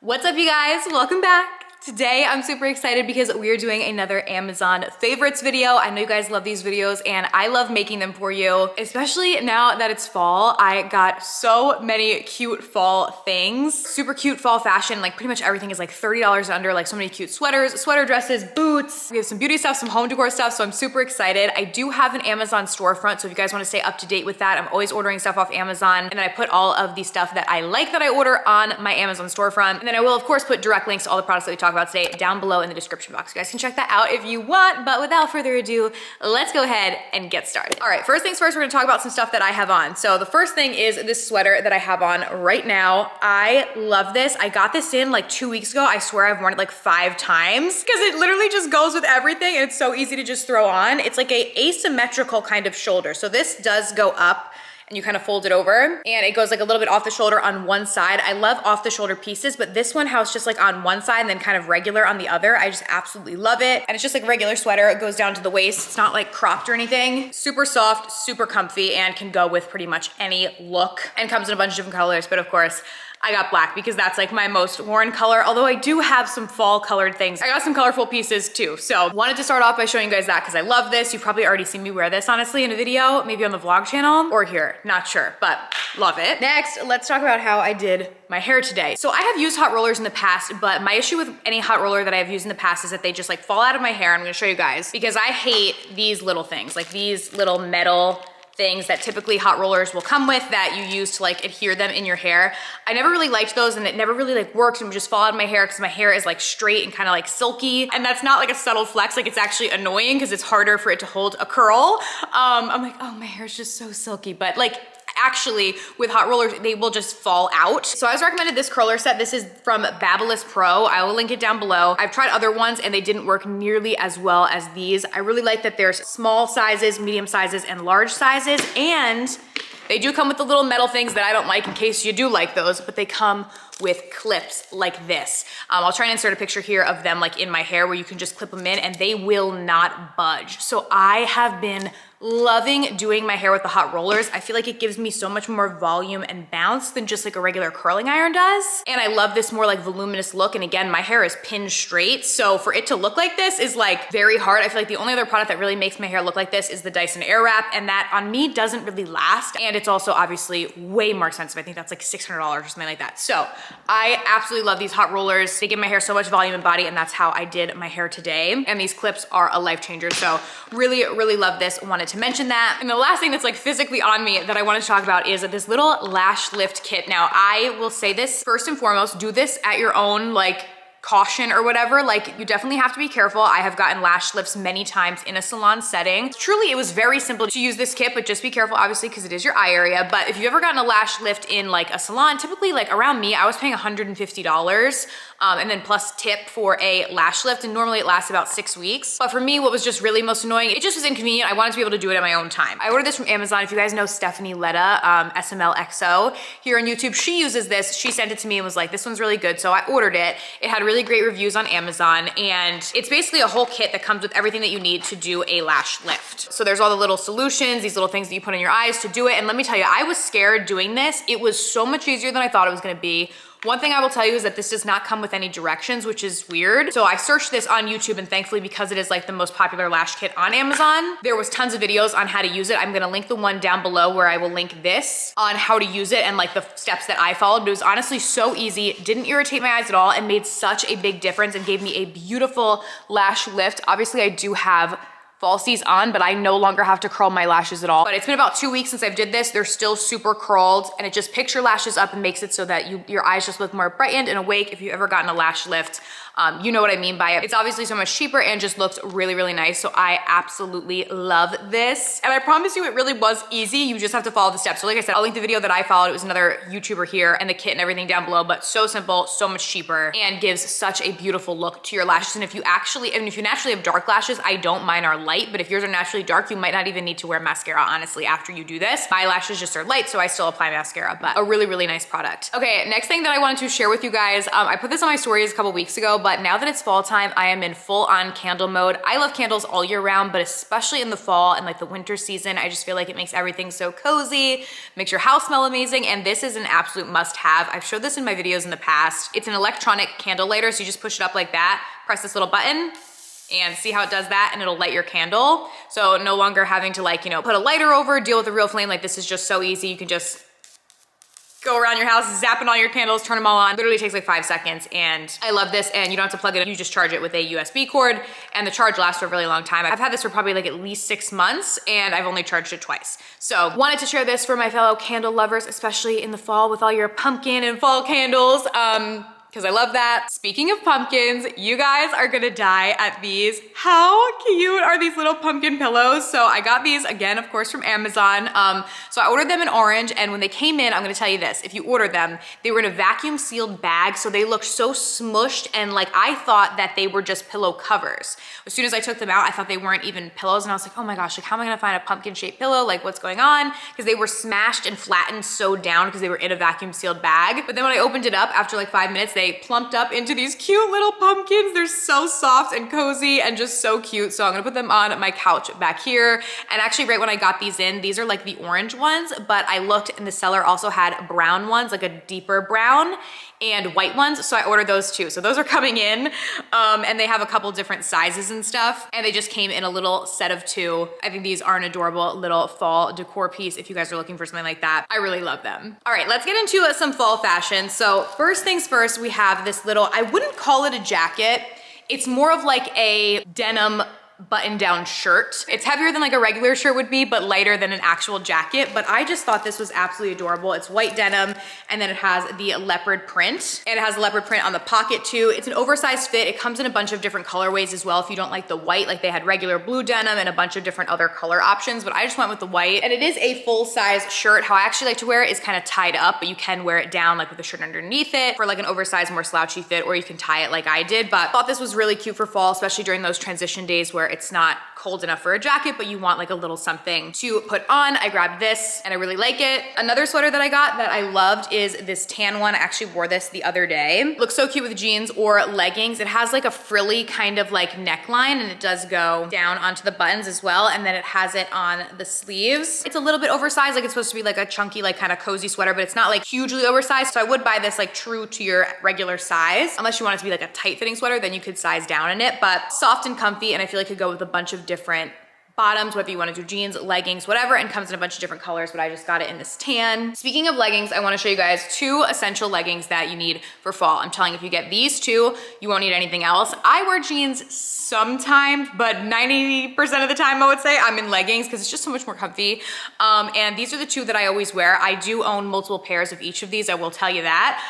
What's up, you guys? Welcome back. Today, I'm super excited because we're doing another Amazon favorites video. I know you guys love these videos and I love making them for you, especially now that it's fall. I got so many cute fall things, super cute fall fashion. Like pretty much everything is like $30 under, like so many cute sweaters, sweater dresses, boots. We have some beauty stuff, some home decor stuff, so I'm super excited. I do have an Amazon storefront, so if you guys wanna stay up to date with that, I'm always ordering stuff off Amazon, and then I put all of the stuff that I like that I order on my Amazon storefront. And then I will, of course, put direct links to all the products that we talk about today down below in the description box. You guys can check that out if you want, but without further ado, let's go ahead and get started. All right, first things first, we're gonna talk about some stuff that I have on. So the first thing is this sweater that I have on right now. I love this. I got this in like 2 weeks ago. I swear I've worn it like 5 times because it literally just goes with everything and it's so easy to just throw on. It's like a asymmetrical kind of shoulder. So this does go up and you kind of fold it over and it goes like a little bit off the shoulder on one side. I love off the shoulder pieces, but this one how it's just like on one side and then kind of regular on the other. I just absolutely love it. And it's just like regular sweater. It goes down to the waist. It's not like cropped or anything. Super soft, super comfy, and can go with pretty much any look and comes in a bunch of different colors. But of course, I got black because that's like my most worn color, although I do have some fall colored things. I got some colorful pieces too. So wanted to start off by showing you guys that because I love this. You've probably already seen me wear this honestly in a video, maybe on the vlog channel or here, not sure, but love it. Next, let's talk about how I did my hair today. So I have used hot rollers in the past, but my issue with any hot roller that I have used in the past is that they just like fall out of my hair. I'm gonna show you guys because I hate these little things, like these little metal things that typically hot rollers will come with that you use to like adhere them in your hair. I never really liked those and it never really like worked and would just fall out of my hair because my hair is like straight and kind of like silky. And that's not like a subtle flex, like it's actually annoying because it's harder for it to hold a curl. I'm like, oh, my hair is just so silky, but like, actually with hot rollers they will just fall out. So I was recommended this curler set. This is from Babyliss Pro. I will link it down below. I've tried other ones and they didn't work nearly as well as these. I really like that there's small sizes, medium sizes, and large sizes, and they do come with the little metal things that I don't like in case you do like those, but they come with clips like this. I'll try and insert a picture here of them like in my hair where you can just clip them in and they will not budge. So I have been loving doing my hair with the hot rollers. I feel like it gives me so much more volume and bounce than just like a regular curling iron does. And I love this more like voluminous look. And again, my hair is pinned straight. So for it to look like this is like very hard. I feel like the only other product that really makes my hair look like this is the Dyson Airwrap. And that on me doesn't really last. And it's also obviously way more expensive. I think that's like $600 or something like that. So I absolutely love these hot rollers. They give my hair so much volume and body, and that's how I did my hair today. And these clips are a life changer. So really, really love this. Wanted to mention that. And the last thing that's like physically on me that I wanted to talk about is this little lash lift kit. Now, I will say this first and foremost, do this at your own like caution or whatever. Like you definitely have to be careful. I have gotten lash lifts many times in a salon setting. Truly, it was very simple to use this kit, but just be careful obviously because it is your eye area. But if you've ever gotten a lash lift in like a salon, typically like around me, I was paying $150 and then plus tip for a lash lift. And normally it lasts about 6 weeks. But for me, what was just really most annoying, it just was inconvenient. I wanted to be able to do it at my own time. I ordered this from Amazon. If you guys know Stephanie Letta, SMLXO here on YouTube, she uses this. She sent it to me and was like, this one's really good. So I ordered it. It had really great reviews on Amazon, and it's basically a whole kit that comes with everything that you need to do a lash lift. So there's all the little solutions, these little things that you put in your eyes to do it. And let me tell you, I was scared doing this. It was so much easier than I thought it was gonna be. One thing I will tell you is that this does not come with any directions, which is weird. So I searched this on YouTube, and thankfully, because it is like the most popular lash kit on Amazon, there was tons of videos on how to use it. I'm gonna link the one down below where I will link this on how to use it and like the steps that I followed. But it was honestly so easy, didn't irritate my eyes at all, and made such a big difference and gave me a beautiful lash lift. Obviously, I do have falsies on, but I no longer have to curl my lashes at all. But it's been about 2 weeks since I've did this. They're still super curled, and it just picks your lashes up and makes it so that your eyes just look more brightened and awake. If you've ever gotten a lash lift, you know what I mean by it. It's obviously so much cheaper and just looks really, really nice. So I absolutely love this. And I promise you, it really was easy. You just have to follow the steps. So like I said, I'll link the video that I followed. It was another YouTuber here, and the kit and everything down below, but so simple, so much cheaper, and gives such a beautiful look to your lashes. And if you naturally have dark lashes, I don't mind our light, but if yours are naturally dark, you might not even need to wear mascara, honestly, after you do this. My lashes just are light, so I still apply mascara, but a really, really nice product. Okay, next thing that I wanted to share with you guys, I put this on my stories a couple weeks ago, but now that it's fall time, I am in full on candle mode. I love candles all year round, but especially in the fall and like the winter season, I just feel like it makes everything so cozy, makes your house smell amazing, and this is an absolute must have. I've showed this in my videos in the past. It's an electronic candle lighter, so you just push it up like that, press this little button, and see how it does that, and it'll light your candle. So no longer having to like, you know, put a lighter over, deal with a real flame. Like this is just so easy. You can just go around your house, zapping all your candles, turn them all on. Literally takes like 5 seconds, and I love this, and you don't have to plug it in. You just charge it with a USB cord, and the charge lasts for a really long time. I've had this for probably like at least 6 months, and I've only charged it twice. So wanted to share this for my fellow candle lovers, especially in the fall with all your pumpkin and fall candles. Because I love that. Speaking of pumpkins, you guys are gonna die at these. How cute are these little pumpkin pillows? So I got these again, of course, from Amazon. So I ordered them in orange, and when they came in, I'm gonna tell you this, if you ordered them, they were in a vacuum sealed bag, so they looked so smushed, and like I thought that they were just pillow covers. As soon as I took them out, I thought they weren't even pillows, and I was like, oh my gosh, like how am I gonna find a pumpkin shaped pillow? Like what's going on? Because they were smashed and flattened so down because they were in a vacuum sealed bag. But then when I opened it up, after like 5 minutes, they plumped up into these cute little pumpkins. They're so soft and cozy and just so cute. So I'm gonna put them on my couch back here. And actually right when I got these in, these are like the orange ones, but I looked and the seller also had brown ones, like a deeper brown, and white ones, so I ordered those too. So those are coming in, and they have a couple different sizes and stuff, and they just came in a little set of 2. I think these are an adorable little fall decor piece if you guys are looking for something like that. I really love them. All right, let's get into some fall fashion. So first things first, we have this little, I wouldn't call it a jacket. It's more of like a denim button-down shirt. It's heavier than like a regular shirt would be, but lighter than an actual jacket. But I just thought this was absolutely adorable. It's white denim, and then it has the leopard print, and it has leopard print on the pocket too. It's an oversized fit. It comes in a bunch of different colorways as well. If you don't like the white, like they had regular blue denim and a bunch of different other color options, but I just went with the white. And it is a full-size shirt. How I actually like to wear it is kind of tied up, but you can wear it down like with a shirt underneath it for like an oversized, more slouchy fit, or you can tie it like I did. But I thought this was really cute for fall, especially during those transition days where it's not cold enough for a jacket, but you want like a little something to put on. I grabbed this and I really like it. Another sweater that I got that I loved is this tan one. I actually wore this the other day. Looks so cute with jeans or leggings. It has like a frilly kind of like neckline, and it does go down onto the buttons as well. And then it has it on the sleeves. It's a little bit oversized, like it's supposed to be like a chunky, like kind of cozy sweater, but it's not like hugely oversized. So I would buy this like true to your regular size. Unless you want it to be like a tight fitting sweater, then you could size down in it, but soft and comfy. And I feel like it could go with a bunch of different bottoms, whether you want to do jeans, leggings, whatever, and comes in a bunch of different colors, but I just got it in this tan. Speaking of leggings, I want to show you guys 2 essential leggings that you need for fall. I'm telling you, if you get these 2, you won't need anything else. I wear jeans sometimes, but 90% of the time I would say I'm in leggings because it's just so much more comfy. And these are the 2 that I always wear. I do own multiple pairs of each of these, I will tell you that.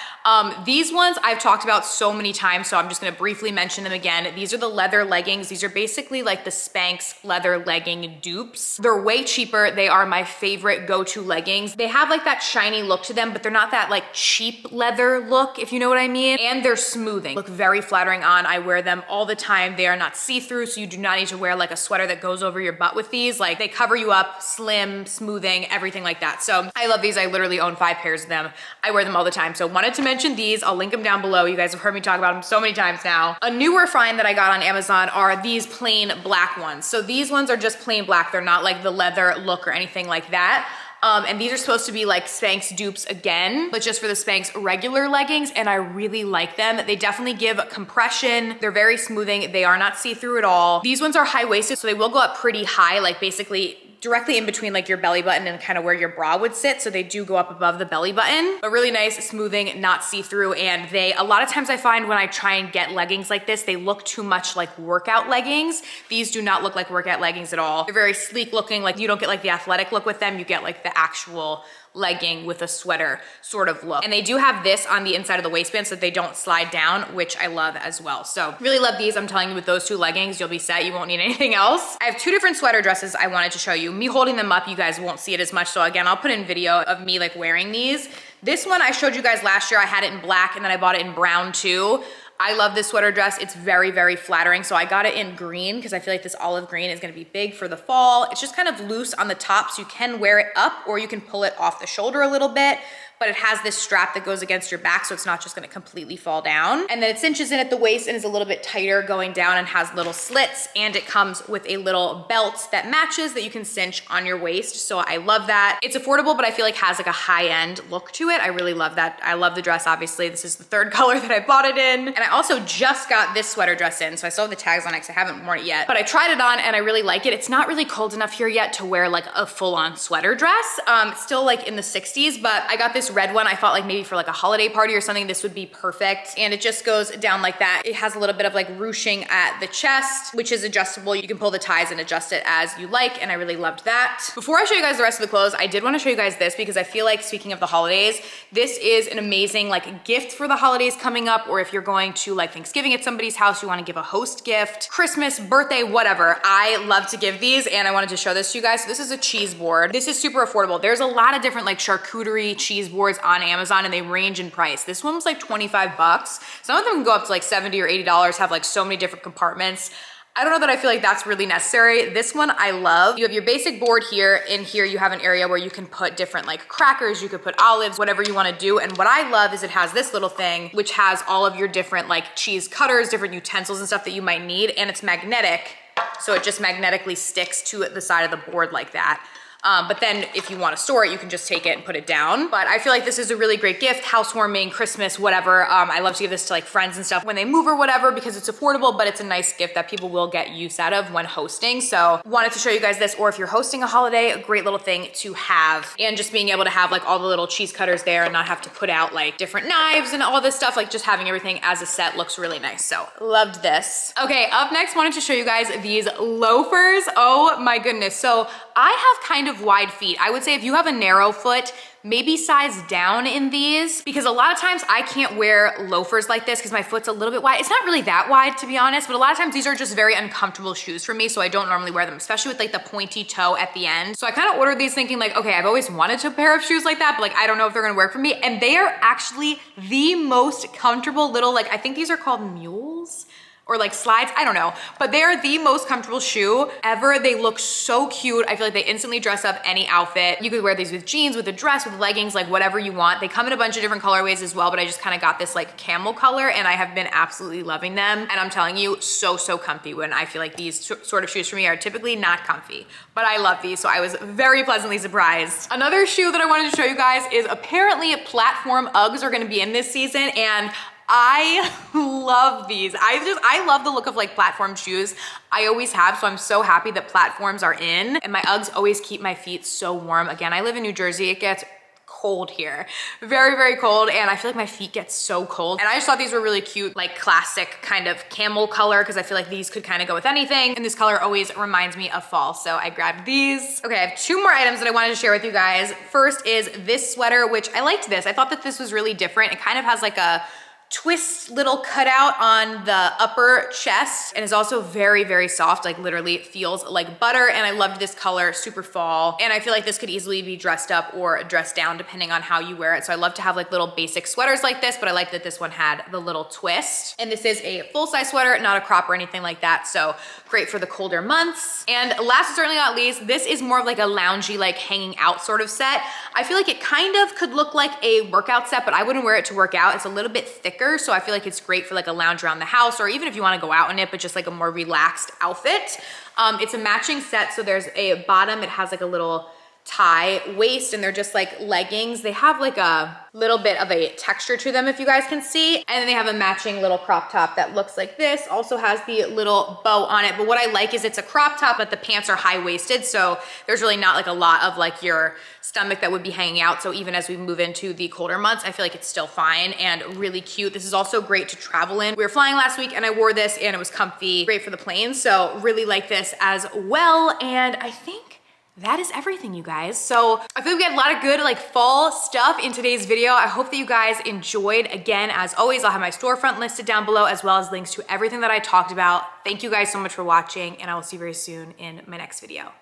These ones I've talked about so many times, so I'm just gonna briefly mention them again. These are the leather leggings. These are basically like the Spanx leather legging dupes. They're way cheaper. They are my favorite go-to leggings. They have like that shiny look to them, but they're not that like cheap leather look, if you know what I mean. And they're smoothing. Look very flattering on. I wear them all the time. They are not see-through, so you do not need to wear like a sweater that goes over your butt with these. Like they cover you up, slim, smoothing, everything like that. So I love these. I literally own 5 pairs of them. I wear them all the time. So wanted to mention these. I'll link them down below. You guys have heard me talk about them so many times now. A newer find that I got on Amazon are these plain black ones. So these ones are just plain black. They're not like the leather look or anything like that. And these are supposed to be like Spanx dupes again, but just for the Spanx regular leggings, and I really like them. They definitely give compression. They're very smoothing. They are not see-through at all. These ones are high-waisted, so they will go up pretty high, like basically directly in between like your belly button and kind of where your bra would sit. So they do go up above the belly button, but really nice, smoothing, not see-through. And they, a lot of times I find when I try and get leggings like this, they look too much like workout leggings. These do not look like workout leggings at all. They're very sleek looking. Like you don't get like the athletic look with them. You get like the actual legging with a sweater sort of look. And they do have this on the inside of the waistband so that they don't slide down, which I love as well. So really love these. I'm telling you, with those 2 leggings, you'll be set. You won't need anything else. I have 2 different sweater dresses I wanted to show you. Me holding them up, you guys won't see it as much. So again, I'll put in video of me like wearing these. This one I showed you guys last year. I had it in black and then I bought it in brown too. I love this sweater dress. It's very, very flattering. So I got it in green because I feel like this olive green is gonna be big for the fall. It's just kind of loose on the top, so you can wear it up or you can pull it off the shoulder a little bit, but it has this strap that goes against your back, so it's not just gonna completely fall down. And then it cinches in at the waist and is a little bit tighter going down and has little slits, and it comes with a little belt that matches that you can cinch on your waist. So I love that. It's affordable, but I feel like has like a high-end look to it. I really love that. I love the dress, obviously. This is the third color that I bought it in. And I also just got this sweater dress in, so I still have the tags on it because I haven't worn it yet. But I tried it on and I really like it. It's not really cold enough here yet to wear like a full-on sweater dress. It's still like in the 60s, but I got this red one. I thought like maybe for like a holiday party or something, this would be perfect. And it just goes down like that. It has a little bit of like ruching at the chest, which is adjustable. You can pull the ties and adjust it as you like, and I really loved that. Before I show you guys the rest of the clothes, I did want to show you guys this because I feel like, speaking of the holidays, this is an amazing like gift for the holidays coming up, or if you're going to like Thanksgiving at somebody's house, you want to give a host gift, Christmas, birthday, whatever. I love to give these, and I wanted to show this to you guys. So this is a cheese board. This is super affordable. There's a lot of different like charcuterie cheese boards on Amazon, and they range in price. This one was like 25 bucks. Some of them can go up to like $70 or $80, have like so many different compartments. I don't know that I feel like that's really necessary. This one I love. You have your basic board here. In here you have an area where you can put different like crackers, you could put olives, whatever you wanna do. And what I love is it has this little thing which has all of your different like cheese cutters, different utensils and stuff that you might need, and it's magnetic. So it just magnetically sticks to the side of the board like that. But then if you want to store it, you can just take it and put it down. But I feel like this is a really great gift, housewarming, Christmas, whatever. I love to give this to like friends and stuff when they move or whatever because it's affordable, but it's a nice gift that people will get use out of when hosting. So wanted to show you guys this, or if you're hosting a holiday, a great little thing to have. And just being able to have like all the little cheese cutters there and not have to put out like different knives and all this stuff, like just having everything as a set looks really nice. So loved this. Okay, up next, wanted to show you guys these loafers. Oh my goodness. So I have kind of wide feet. I would say if you have a narrow foot, maybe size down in these, because a lot of times I can't wear loafers like this because my foot's a little bit wide. It's not really that wide, to be honest, but a lot of times these are just very uncomfortable shoes for me, so I don't normally wear them, especially with like the pointy toe at the end. So I kind of ordered these thinking like, okay, I've always wanted a pair of shoes like that, but like I don't know if they're gonna work for me. And they are actually the most comfortable little, like I think these are called mules or like slides, I don't know, but they are the most comfortable shoe ever. They look so cute. I feel like they instantly dress up any outfit. You could wear these with jeans, with a dress, with leggings, like whatever you want. They come in a bunch of different colorways as well, but I just kind of got this like camel color and I have been absolutely loving them. And I'm telling you, so comfy, when I feel like these sort of shoes for me are typically not comfy, but I love these. So I was very pleasantly surprised. Another shoe that I wanted to show you guys is apparently platform Uggs are gonna be in this season, and I love these. I love the look of like platform shoes. I always have, so I'm so happy that platforms are in, and my Uggs always keep my feet so warm. Again, I live in New Jersey. It gets cold here, very cold, and I feel like my feet get so cold. And I just thought these were really cute, like classic kind of camel color, because I feel like these could kind of go with anything, and this color always reminds me of fall, so I grabbed these. Okay, I have two more items that I wanted to share with you guys. First is this sweater, which I liked this. I thought that this was really different. It kind of has like a twist little cutout on the upper chest, and is also very soft, like literally it feels like butter. And I loved this color, super fall, and I feel like this could easily be dressed up or dressed down depending on how you wear it. So I love to have like little basic sweaters like this, but I like that this one had the little twist. And this is a full-size sweater, not a crop or anything like that, so great for the colder months. And last but certainly not least, this is more of like a loungy, like hanging out sort of set. I feel like it kind of could look like a workout set, but I wouldn't wear it to work out. It's a little bit thicker, so I feel like it's great for like a lounge around the house, or even if you want to go out in it, but just like a more relaxed outfit. It's a matching set, so there's a bottom, it has like a little tie waist, and they're just like leggings. They have like a little bit of a texture to them, if you guys can see. And then they have a matching little crop top that looks like this, also has the little bow on it. But what I like is it's a crop top, but the pants are high-waisted, so there's really not like a lot of like your stomach that would be hanging out. So even as we move into the colder months, I feel like it's still fine and really cute. This is also great to travel in. We were flying last week and I wore this and it was comfy, great for the plane. So really like this as well. And I think that is everything, you guys. So I feel like we had a lot of good like fall stuff in today's video. I hope that you guys enjoyed. Again, as always, I'll have my storefront listed down below, as well as links to everything that I talked about. Thank you guys so much for watching, and I will see you very soon in my next video.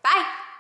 Bye.